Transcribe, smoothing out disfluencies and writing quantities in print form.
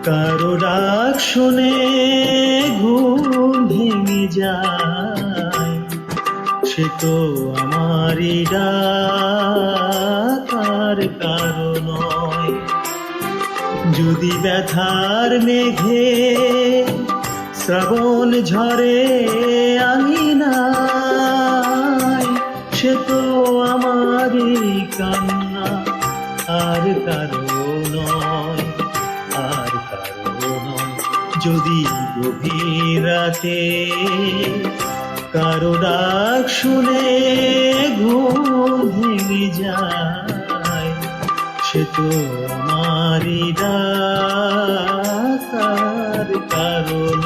কারো ডাক শুনে ঘুম ভেঙে যায়, সে তো আমারই ডাক আর কারো নয়। যদি ব্যথার মেঘে শ্রাবণ ঝরে আঙিনায়, সে তো আমারই কান্না আর কারো নয়, আর কারো নয়। যদি গভীর রাতে কারো ডাক শুনে ঘুম ভেঙে যায়, সে তো আমারই ডাক আর কারো নয়।